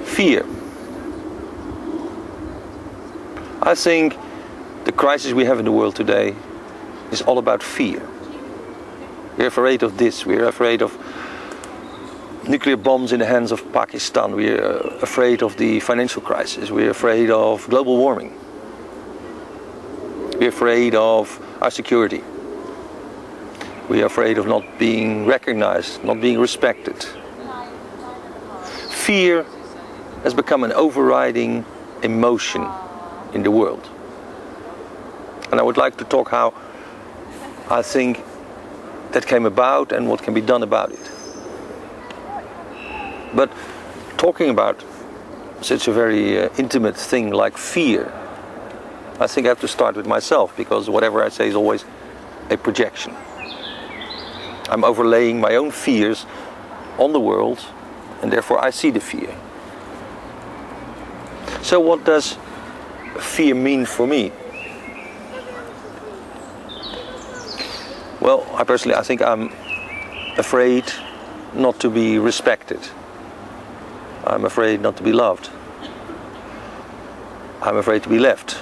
Fear. I think the crisis we have in the world today is all about fear. We're afraid of this, we're afraid of nuclear bombs in the hands of Pakistan, we're afraid of the financial crisis, we're afraid of global warming, we're afraid of our security, we're afraid of not being recognized, not being respected. Fear has become an overriding emotion in the world. And I would like to talk how I think that came about and what can be done about it. But talking about such a very intimate thing like fear, I think I have to start with myself, because whatever I say is always a projection. I'm overlaying my own fears on the world, and therefore I see the fear. So what does fear mean for me? Well, I think I'm afraid not to be respected. I'm afraid not to be loved. I'm afraid to be left.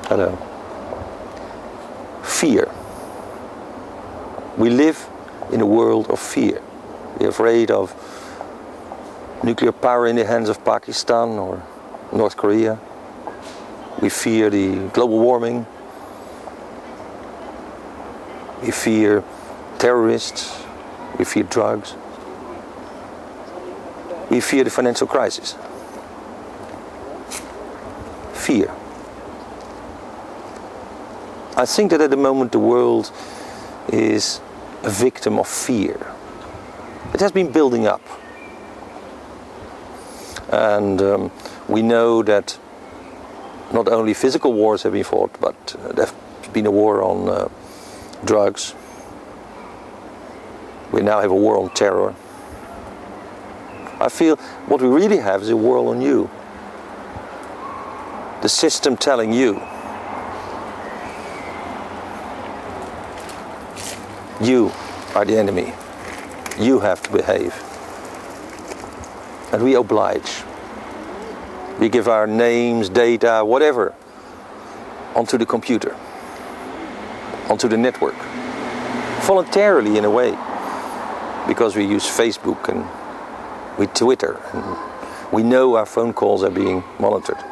Hello. Fear. We live in a world of fear. We're afraid of nuclear power in the hands of Pakistan or North Korea. We fear the global warming. We fear terrorists. We fear drugs. We fear the financial crisis. Fear. I think that at the moment the world is a victim of fear. It has been building up. And we know that not only physical wars have been fought, but there's been a war on drugs. We now have a war on terror. I feel what we really have is a war on you. The system telling you, you are the enemy. You have to behave. And we oblige. We give our names, data, whatever, onto the computer, onto the network. Voluntarily in a way. Because we use Facebook and We Twitter, and we know our phone calls are being monitored.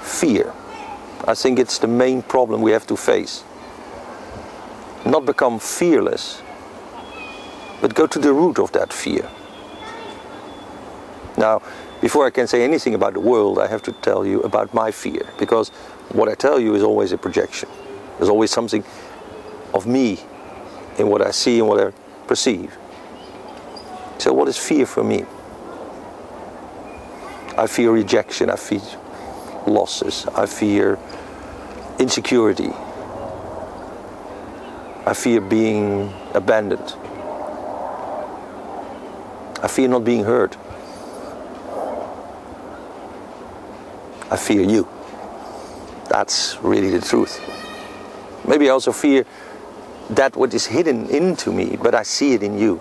Fear. I think it's the main problem we have to face. Not become fearless, but go to the root of that fear. Now, before I can say anything about the world, I have to tell you about my fear, because what I tell you is always a projection. There's always something of me in what I see and what I perceive. So what is fear for me? I fear rejection, I fear losses, I fear insecurity, I fear being abandoned, I fear not being heard, I fear you. That's really the truth. Maybe I also fear that what is hidden into me, but I see it in you.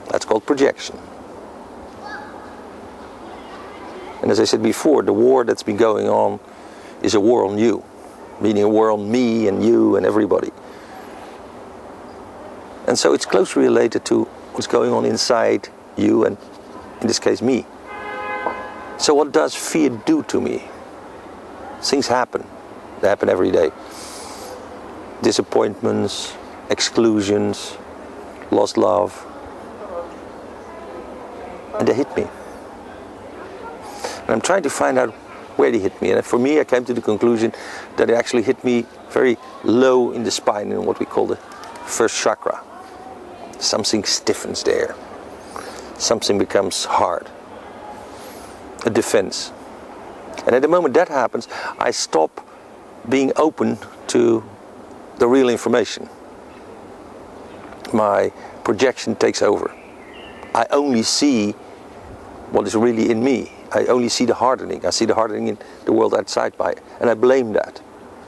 That's called projection. And as I said before, the war that's been going on is a war on you, meaning a war on me and you and everybody. And so it's closely related to what's going on inside you and, in this case, me. So what does fear do to me? Things happen. They happen every day. Disappointments, exclusions, lost love. And they hit me. And I'm trying to find out where they hit me. And for me, I came to the conclusion that they actually hit me very low in the spine, in what we call the first chakra. Something stiffens there. Something becomes hard. A defense. And at the moment that happens, I stop being open to the real information. My projection takes over. I only see what is really in me. I only see the hardening. I see the hardening in the world outside by, and I blame that.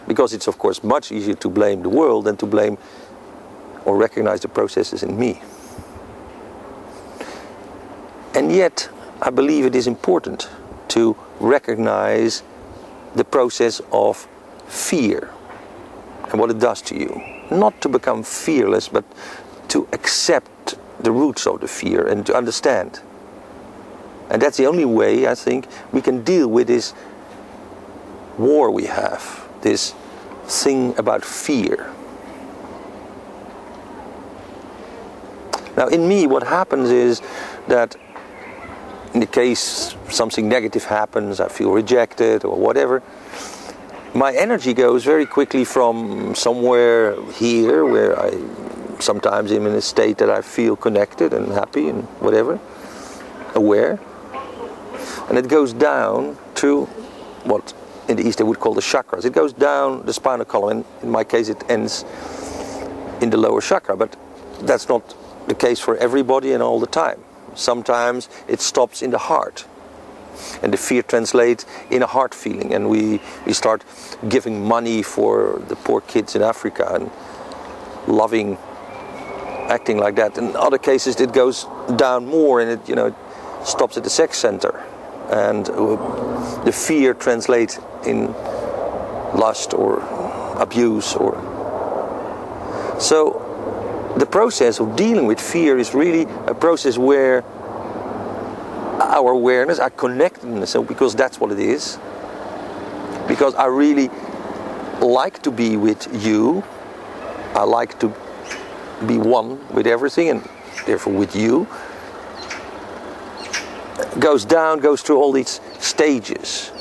Because it's of course much easier to blame the world than to blame or recognize the processes in me. And yet, I believe it is important to recognize the process of fear and what it does to you. Not to become fearless, but to accept the roots of the fear and to understand. And that's the only way, I think, we can deal with this war we have, this thing about fear. Now in me, what happens is that in the case something negative happens, I feel rejected or whatever, my energy goes very quickly from somewhere here, where I sometimes am in a state that I feel connected and happy and whatever, aware. And it goes down to what in the East they would call the chakras. It goes down the spinal column, and in my case it ends in the lower chakra, but that's not the case for everybody and all the time. Sometimes it stops in the heart, and the fear translates in a heart feeling, and we start giving money for the poor kids in Africa and loving, acting like that. In other cases it goes down more, and it stops at the sex center, and the fear translates in lust or abuse. Or so the process of dealing with fear is really a process where our awareness, our connectedness, because that's what it is, because I really like to be with you, I like to be one with everything and therefore with you, goes down, goes through all these stages,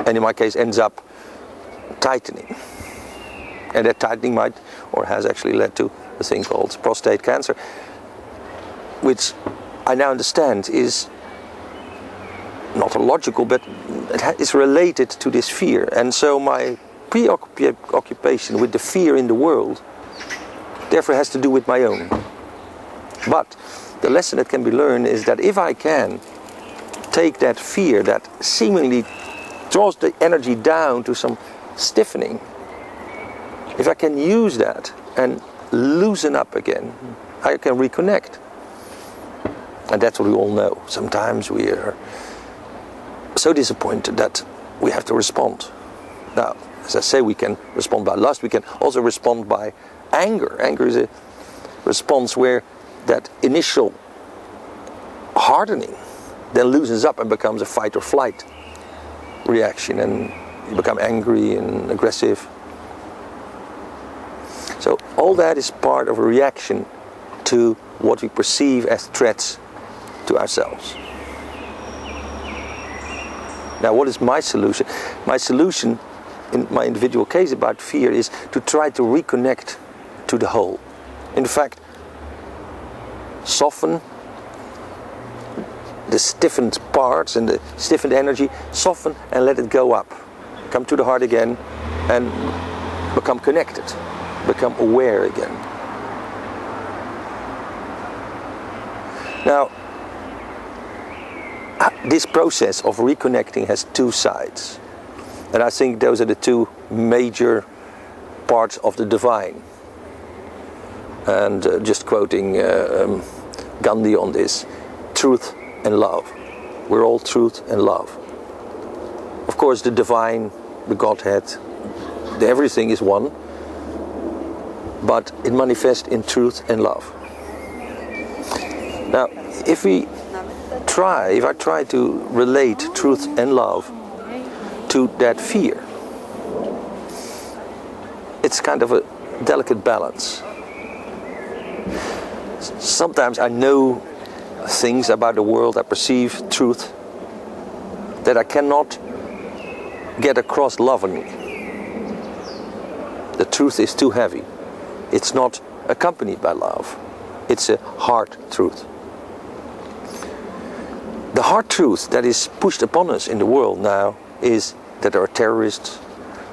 and in my case ends up tightening. And that tightening might or has actually led to a thing called prostate cancer, which I now understand is not illogical, but it is related to this fear. And so my preoccupation with the fear in the world therefore has to do with my own. But the lesson that can be learned is that if I can take that fear that seemingly draws the energy down to some stiffening, if I can use that and loosen up again, I can reconnect. And that's what we all know. Sometimes we are so disappointed that we have to respond. Now, as I say, we can respond by lust, we can also respond by anger. Anger is a response where that initial hardening then loosens up and becomes a fight or flight reaction, and you become angry and aggressive. So all that is part of a reaction to what we perceive as threats to ourselves. Now, what is my solution? My solution in my individual case about fear is to try to reconnect to the whole. In fact, soften the stiffened parts and the stiffened energy, soften and let it go up. Come to the heart again and become connected, become aware again. Now, this process of reconnecting has two sides. And I think those are the two major parts of the divine. And just quoting Gandhi on this, truth and love. We're all truth and love. Of course, the divine, the Godhead, everything is one, but it manifests in truth and love. Now, if I try to relate truth and love to that fear, it's kind of a delicate balance. Sometimes I know things about the world, I perceive truth that I cannot get across lovingly. The truth is too heavy. It's not accompanied by love. It's a hard truth. The hard truth that is pushed upon us in the world now is that there are terrorists,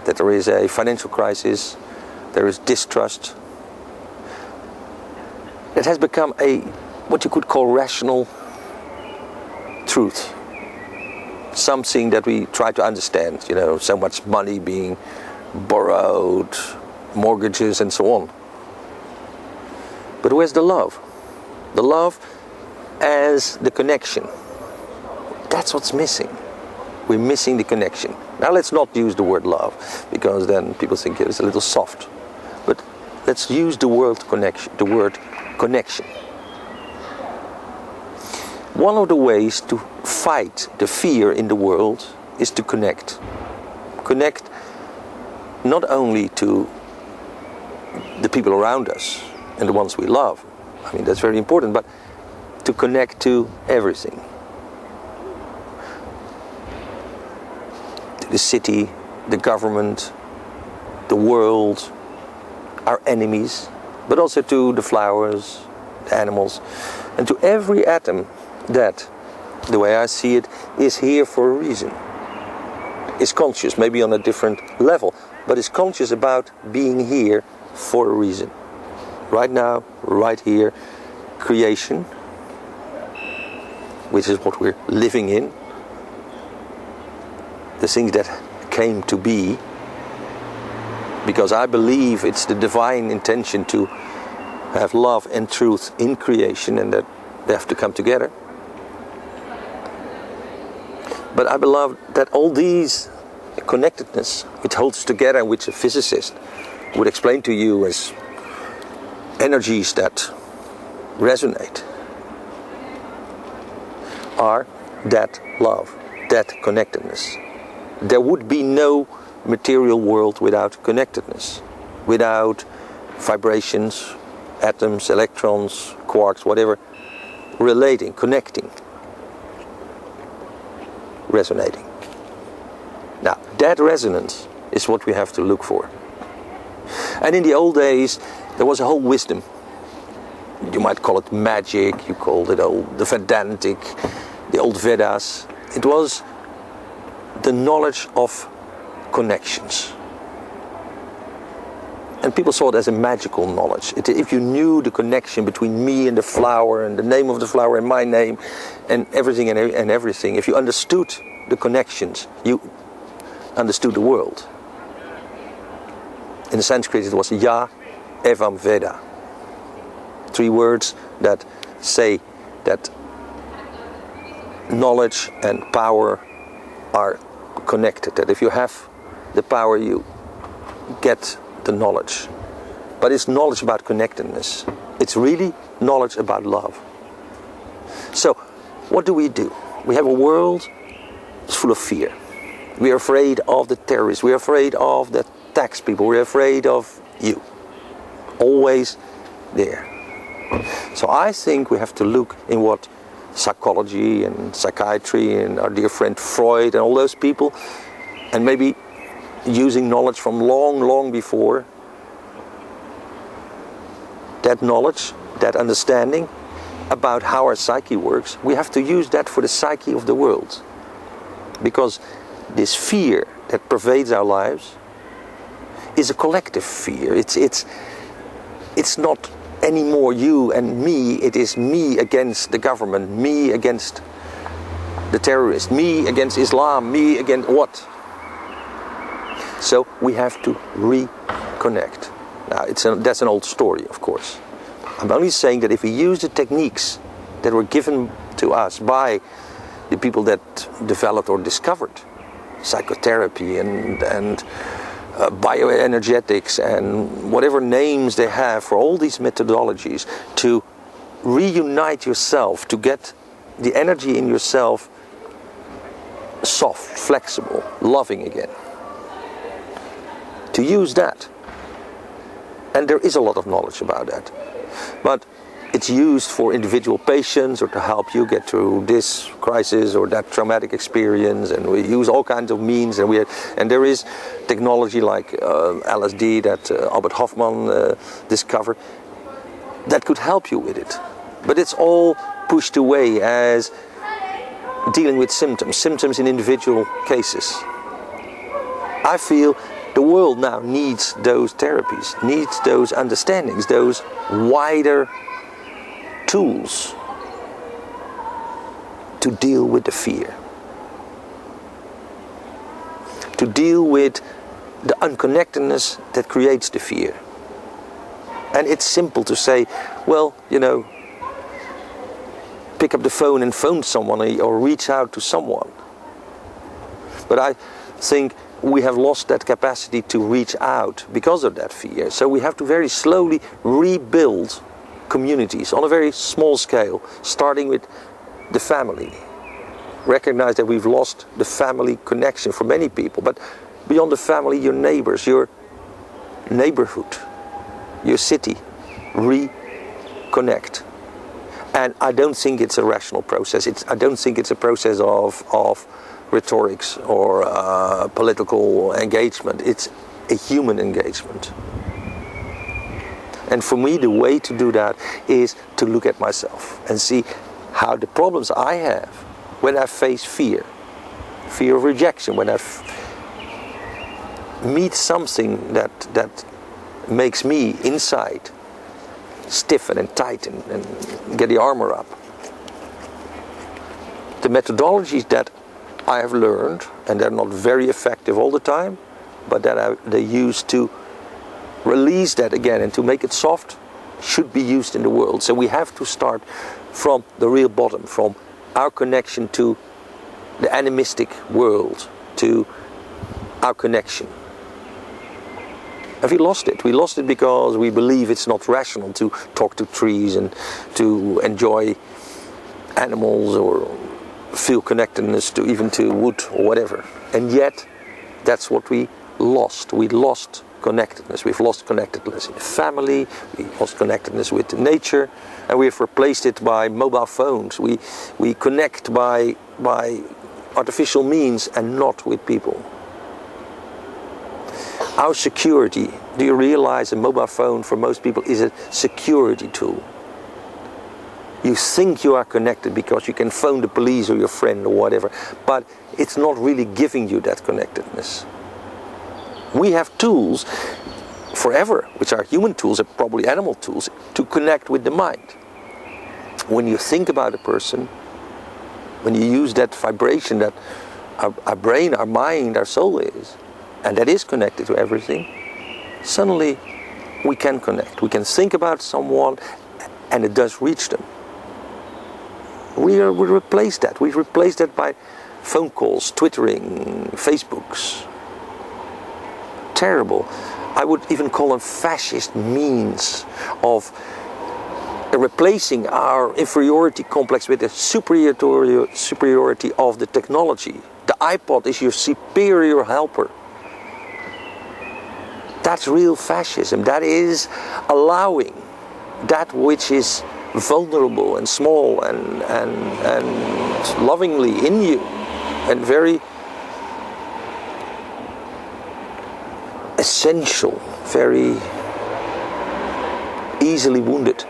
that there is a financial crisis, there is distrust. It has become what you could call rational truth. Something that we try to understand, so much money being borrowed, mortgages and so on. But where's the love? The love as the connection. That's what's missing. We're missing the connection. Now let's not use the word love, because then people think it's a little soft. But let's use the word connection. One of the ways to fight the fear in the world is to connect. Connect not only to the people around us and the ones we love. I mean, that's very important, but to connect to everything. To the city, the government, the world, our enemies, but also to the flowers, the animals, and to every atom that, the way I see it, is here for a reason. Is conscious, maybe on a different level, but is conscious about being here for a reason. Right now, right here, creation, which is what we're living in, the things that came to be, because I believe it's the divine intention to have love and truth in creation, and that they have to come together. But I believe that all these connectedness, which holds together, and which a physicist would explain to you as energies that resonate, are that love, that connectedness. There would be no material world without connectedness, without vibrations, atoms, electrons, quarks, whatever, relating, connecting, resonating. Now, that resonance is what we have to look for. And in the old days, there was a whole wisdom. You might call it magic, you called it the Vedantic, the old Vedas. It was the knowledge of connections. And people saw it as a magical knowledge. If you knew the connection between me and the flower, and the name of the flower and my name, and everything and everything, if you understood the connections, you understood the world. In Sanskrit it was Ya Evam Veda. 3 words that say that knowledge and power are connected. That if you have the power, you get the knowledge. But it's knowledge about connectedness. It's really knowledge about love. So, what do? We have a world that's full of fear. We are afraid of the terrorists. We are afraid of the tax people. We are afraid of you. Always there. So I think we have to look in what psychology and psychiatry and our dear friend Freud and all those people, and maybe using knowledge from long, long before, that knowledge, that understanding about how our psyche works, we have to use that for the psyche of the world. Because this fear that pervades our lives is a collective fear. It's not anymore you and me, it is me against the government, me against the terrorists, me against Islam, me against what? So we have to reconnect. Now that's an old story, of course. I'm only saying that if we use the techniques that were given to us by the people that developed or discovered psychotherapy and bioenergetics and whatever names they have for all these methodologies, to reunite yourself, to get the energy in yourself soft, flexible, loving again. To use that. And there is a lot of knowledge about that. But it's used for individual patients or to help you get through this crisis or that traumatic experience, and we use all kinds of means, and there is technology like LSD that Albert Hofmann discovered that could help you with it. But it's all pushed away as dealing with symptoms in individual cases. I feel the world now needs those therapies, needs those understandings, those wider tools to deal with the fear, to deal with the unconnectedness that creates the fear. And it's simple to say, well, pick up the phone and phone someone or reach out to someone. But I think we have lost that capacity to reach out because of that fear. So we have to very slowly rebuild communities on a very small scale, starting with the family. Recognize that we've lost the family connection for many people, but beyond the family, your neighbors, your neighborhood, your city, reconnect. And I don't think it's a rational process. I don't think it's a process of rhetorics or political engagement. It's a human engagement. And for me, the way to do that is to look at myself and see how the problems I have when I face fear of rejection, when I meet something that makes me inside stiffen and tighten and get the armor up. The methodologies that I have learned, and they're not very effective all the time, but that they use to release that again and to make it soft, should be used in the world. So we have to start from the real bottom, from our connection to the animistic world, to our connection. And we lost it. We lost it because we believe it's not rational to talk to trees and to enjoy animals or feel connectedness to even to wood or whatever. And yet, that's what we lost. We lost connectedness. We've lost connectedness in the family, we lost connectedness with nature, and we've replaced it by mobile phones. We connect by artificial means and not with people. Our security, do you realize a mobile phone for most people is a security tool? You think you are connected because you can phone the police or your friend or whatever, but it's not really giving you that connectedness. We have tools forever, which are human tools and probably animal tools, to connect with the mind. When you think about a person, when you use that vibration that our brain, our mind, our soul is, and that is connected to everything, suddenly we can connect. We can think about someone and it does reach them. We replace that. We replace that by phone calls, Twittering, Facebooks. Terrible. I would even call them fascist means of replacing our inferiority complex with the superiority of the technology. The iPod is your superior helper. That's real fascism. That is allowing that which is vulnerable and small and lovingly in you and very essential, very easily wounded.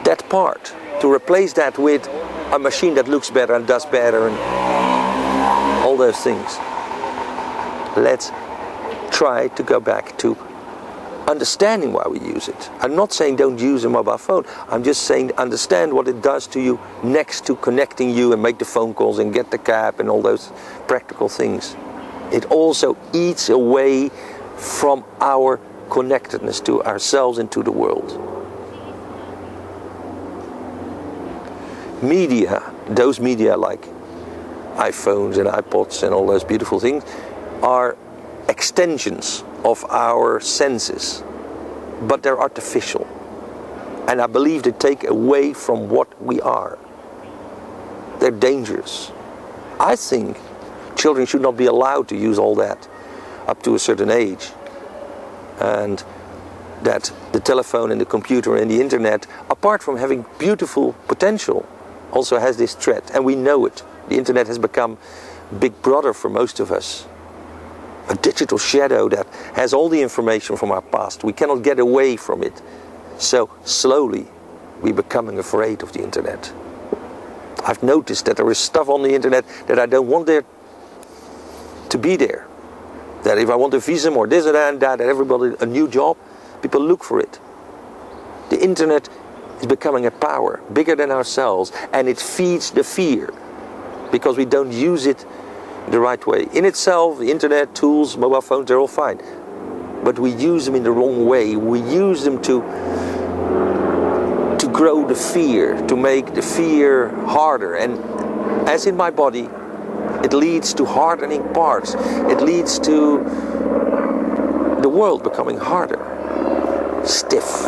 That part, to replace that with a machine that looks better and does better and all those things. Let's try to go back to understanding why we use it. I'm not saying don't use a mobile phone. I'm just saying understand what it does to you next to connecting you and make the phone calls and get the cab and all those practical things. It also eats away from our connectedness to ourselves and to the world. Media, those media like iPhones and iPods and all those beautiful things, are extensions of our senses, but they're artificial. And I believe they take away from what we are. They're dangerous. I think children should not be allowed to use all that up to a certain age. And that the telephone and the computer and the internet, apart from having beautiful potential, also has this threat, and we know it. The internet has become Big Brother for most of us. A digital shadow that has all the information from our past. We cannot get away from it. So slowly we're becoming afraid of the internet. I've noticed that there is stuff on the internet that I don't want there to be there. That if I want a visa or this and that, everybody a new job, people look for it. The internet is becoming a power bigger than ourselves, and it feeds the fear because we don't use it the right way. In itself, the internet, tools, mobile phones, they're all fine. But we use them in the wrong way. We use them to grow the fear, to make the fear harder. And as in my body, it leads to hardening parts. It leads to the world becoming harder. Stiff,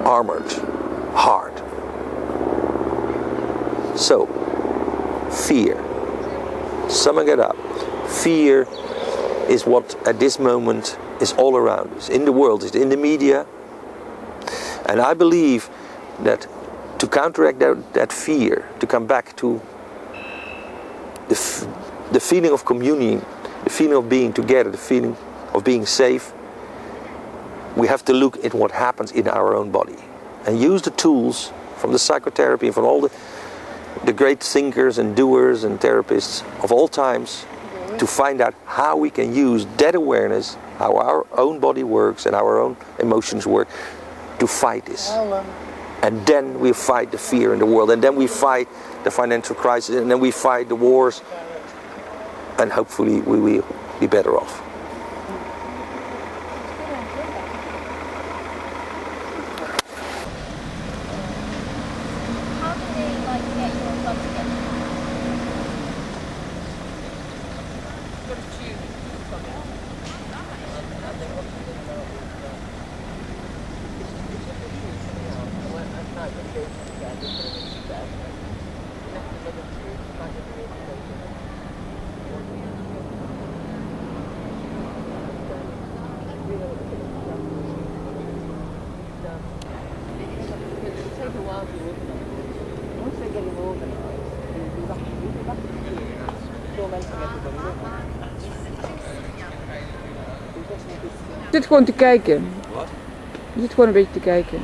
armored, hard. So, fear. Summing it up, fear is what at this moment is all around us, in the world, it's in the media. And I believe that to counteract that fear, to come back to the feeling of communion, the feeling of being together, the feeling of being safe, we have to look at what happens in our own body and use the tools from the psychotherapy and from all the great thinkers and doers and therapists of all times to find out how we can use that awareness, how our own body works and our own emotions work, to fight this. And then we fight the fear in the world, and then we fight the financial crisis, and then we fight the wars, and hopefully we will be better off. Je zit gewoon te kijken. Je zit gewoon een beetje te kijken.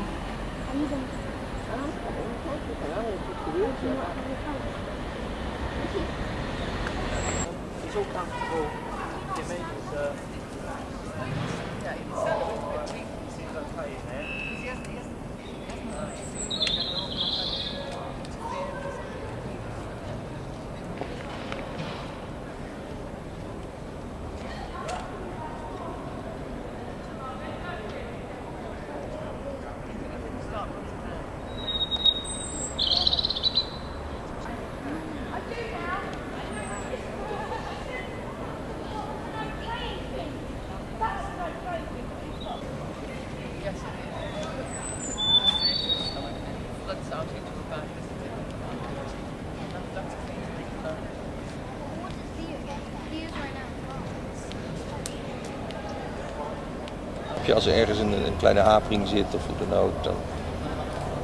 je, als er ergens een kleine hapering zit of hoe dan ook,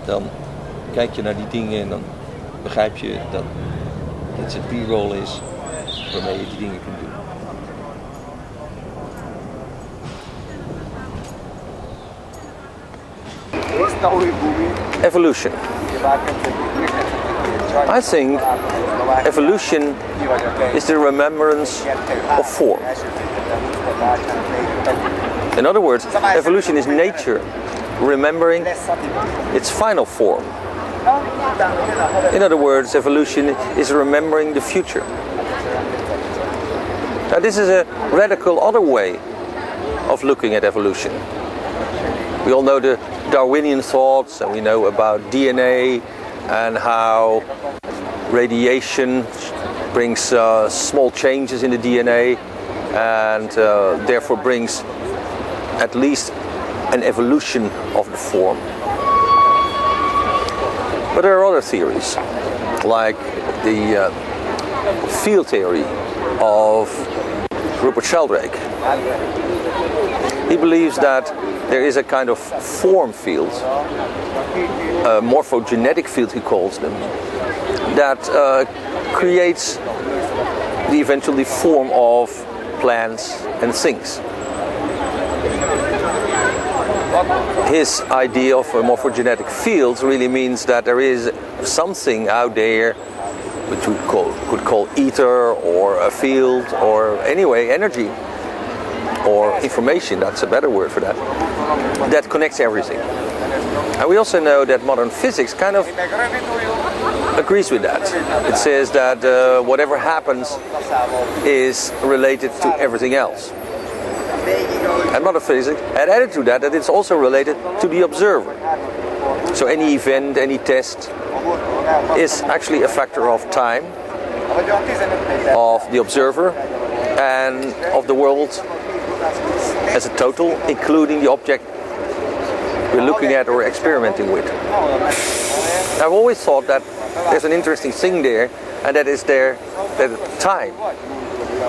dan kijk je naar die dingen en dan begrijp je dat het een b-roll is waarmee je die dingen kunt doen. Evolution. I think evolution is the remembrance of form. In other words, evolution is nature remembering its final form. In other words, evolution is remembering the future. Now this is a radical other way of looking at evolution. We all know the Darwinian thoughts, and we know about DNA and how radiation brings small changes in the DNA and therefore brings at least an evolution of the form. But there are other theories, like the field theory of Rupert Sheldrake. He believes that there is a kind of form field, a morphogenetic field he calls them, that creates the eventually form of plants and things. His idea of morphogenetic fields really means that there is something out there which we could call ether or a field or anyway energy or information, that's a better word for that, that connects everything. And we also know that modern physics kind of agrees with that. It says that whatever happens is related to everything else. And modern physics had added to that it's also related to the observer. So any event, any test is actually a factor of time, of the observer, and of the world as a total, including the object we're looking at or experimenting with. I've always thought that there's an interesting thing there, and that is that time.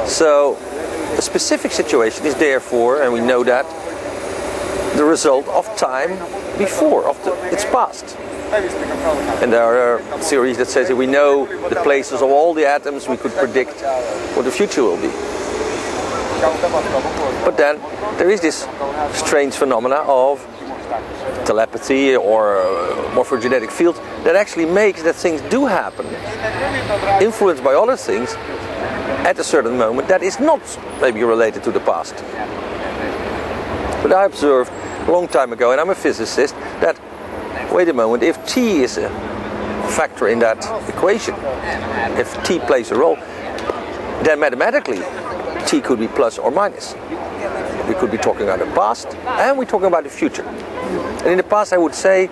So a specific situation is therefore, and we know that, the result of time before, its past. And there are theories that says if we know the places of all the atoms, we could predict what the future will be. But then there is this strange phenomena of telepathy or morphogenetic fields that actually makes that things do happen, influenced by other things at a certain moment that is not maybe related to the past. But I observed a long time ago, and I'm a physicist, that wait a moment, if T is a factor in that equation, if T plays a role, then mathematically T could be plus or minus. We could be talking about the past and we're talking about the future. And in the past I would say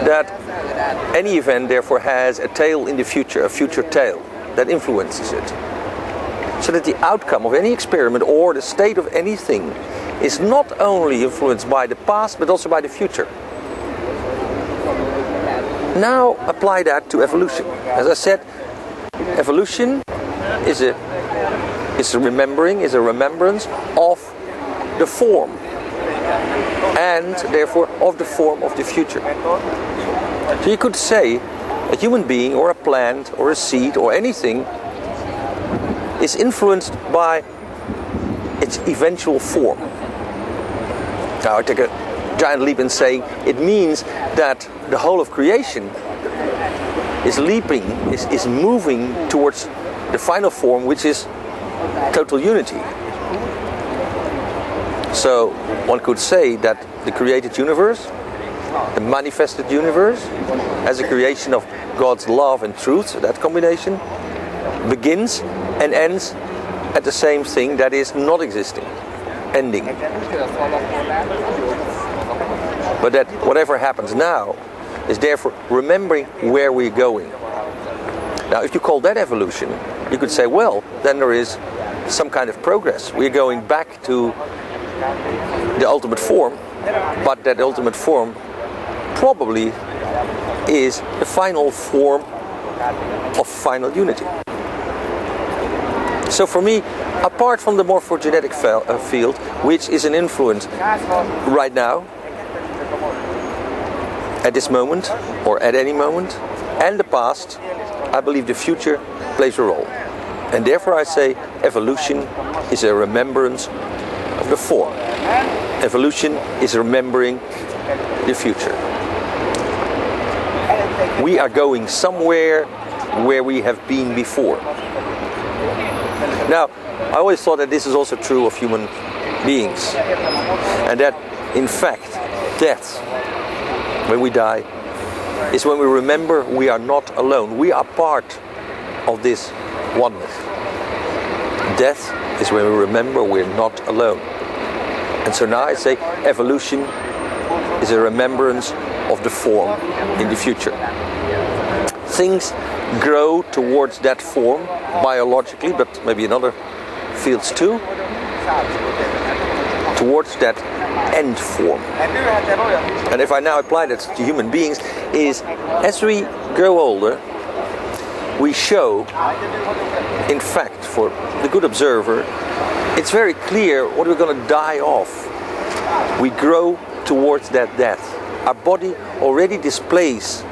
that any event therefore has a tail in the future, a future tail that influences it. So that the outcome of any experiment or the state of anything is not only influenced by the past but also by the future. Now apply that to evolution. As I said, evolution is a remembrance of the form and therefore of the form of the future. So you could say a human being or a plant or a seed or anything is influenced by its eventual form. Now I take a giant leap in saying it means that the whole of creation is leaping, is moving towards the final form, which is total unity. So one could say that the created universe, the manifested universe, as a creation of God's love and truth, that combination, begins and ends at the same thing that is not existing, ending. But that whatever happens now is therefore remembering where we're going. Now if you call that evolution, you could say, well, then there is some kind of progress. We're going back to the ultimate form, but that ultimate form probably is the final form of final unity. So for me, apart from the morphogenetic field, which is an influence right now, at this moment, or at any moment, and the past, I believe the future plays a role. And therefore I say evolution is a remembrance of the form. Evolution is remembering the future. We are going somewhere where we have been before. Now, I always thought that this is also true of human beings. And that, in fact, death, when we die, is when we remember we are not alone. We are part of this oneness. Death is when we remember we're not alone. And so now I say evolution is a remembrance of the form in the future. Things grow towards that form biologically, but maybe in other fields too, towards that end form. And if I now apply that to human beings, is as we grow older, we show, in fact, for the good observer, it's very clear what we're going to die of. We grow towards that death. Our body already displays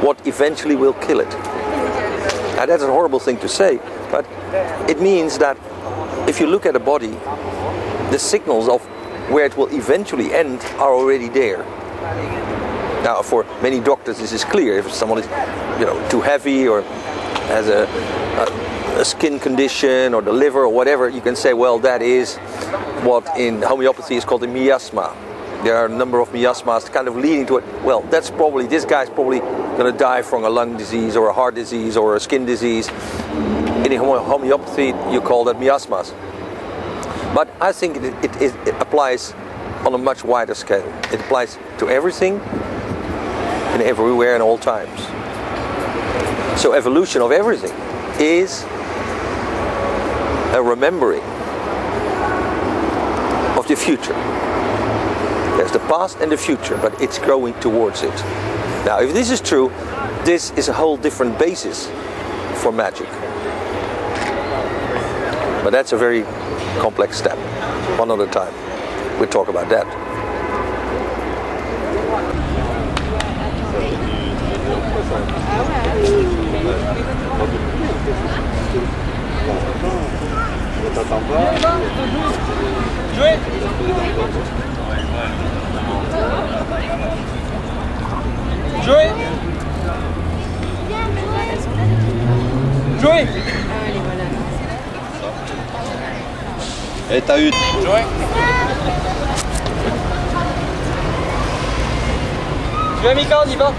what eventually will kill it. Now that's a horrible thing to say, but it means that if you look at a body, the signals of where it will eventually end are already there. Now for many doctors this is clear. If someone is too heavy or has a skin condition or the liver or whatever, you can say, well, that is what in homeopathy is called a miasma. There are a number of miasmas kind of leading to it. Well, this guy's probably going to die from a lung disease or a heart disease or a skin disease. In homeopathy, you call that miasmas. But I think it applies on a much wider scale. It applies to everything and everywhere and all times. So evolution of everything is a remembering of the future. There's the past and the future, but it's growing towards it. Now, if this is true, this is a whole different basis for magic. But that's a very complex step. One other time, we'll talk about that. Joey. Et t'as eu Joey. Tu as mis quand on y va?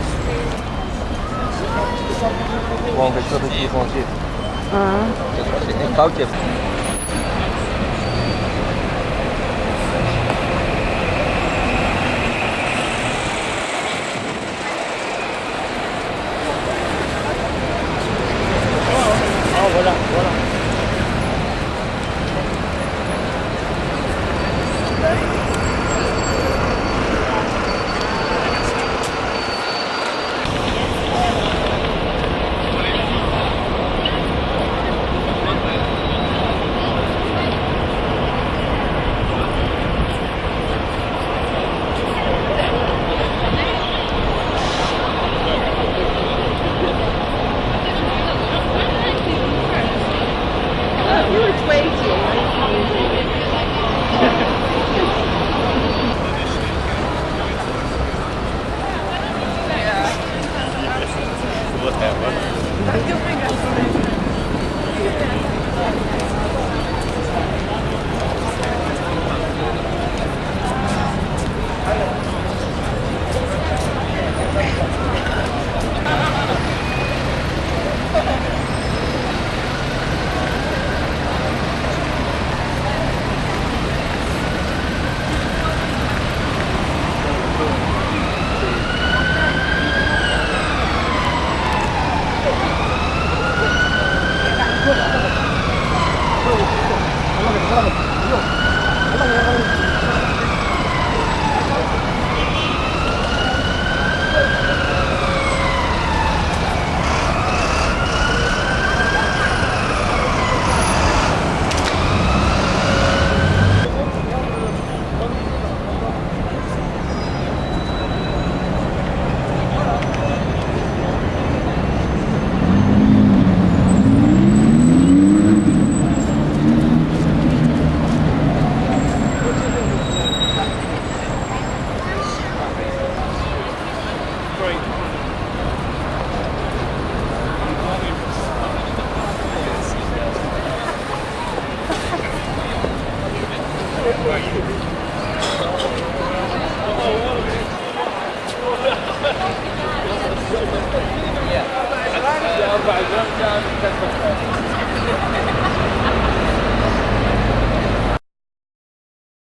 Bon, quelque chose de plus entier. C'est un foutje. Voilà. buiten. Ja, dat is